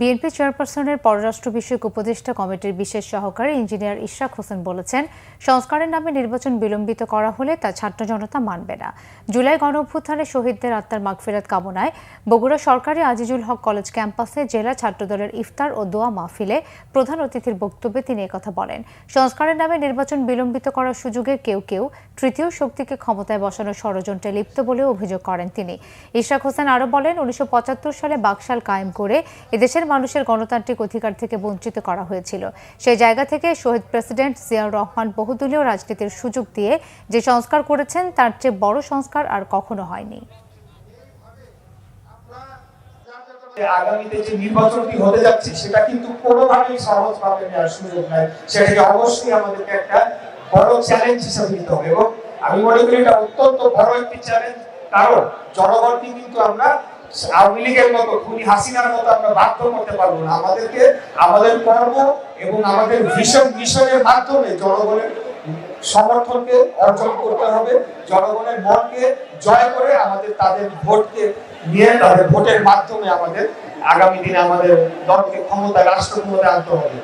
BNP চেয়ারপারসনের পররাষ্ট্র বিষয়ক উপদেষ্টা কমিটির বিশেষ সহকারী ইঞ্জিনিয়ার ইশরাক হোসেন বলেছেন, সংস্কারের নামে নির্বাচন বিলম্বিত করা হলে তা ছাত্র জনতা মানবে না। জুলাই গণঅভ্যুত্থানে শহীদদের আত্মার মাগফিরাত কামনায় বগুড়া সরকারি আজিজুল হক কলেজ ক্যাম্পাসে জেলা ছাত্রদলের ইফতার ও দোয়া মাহফিলে প্রধান অতিথির বক্তব্যে তিনি একথা বলেন। সংস্কারের নামে নির্বাচন বিলম্বিত করার সুযোগে কেউ কেউ তৃতীয় শক্তিকে ক্ষমতায় বসানোর ষড়যন্ত্রে লিপ্ত বলেও অভিযোগ করেন তিনি। ইশরাক হোসেন আরও বলেন, ১৯৭৫ সালে বাকশাল কায়েম করে এদেশের মানুষের গণতান্ত্রিক অধিকার থেকে বঞ্চিত করা হয়েছিল। সেই জায়গা থেকে শহীদ প্রেসিডেন্ট জিয়াউর রহমান বহুদলীয় রাজনীতির সুযোগ দিয়ে যে সংস্কার করেছেন তার চেয়ে বড় সংস্কার আর কখনো হয়নি। আগামীতে যে নির্বাচনটি হতে যাচ্ছে সেটা কিন্তু কোনোভাবেই সহজভাবে নেওয়ার সুযোগ নাই। সেটাকে অবশ্যই আমাদেরকে একটা বড় চ্যালেঞ্জ হিসেবে নিতে হবে এবং আমি মনে করি এটা অত্যন্ত বড় একটি চ্যালেঞ্জ। কারণ জনগণকে কিন্তু আমরা আওয়ামী লীগের মতো খুনি হাসিনার মতো আমরা বাধ্য করতে পারবো না। আমাদেরকে আমাদের কর্ম এবং আমাদের মিশনের মাধ্যমে জনগণের সমর্থনকে অর্জন করতে হবে। জনগণের মনকে জয় করে আমাদের তাদের ভোটকে নিয়ে তাদের ভোটের মাধ্যমে আমাদের আগামী দিনে আমাদের দলকে রাষ্ট্র ক্ষমতায় আনতে হবে।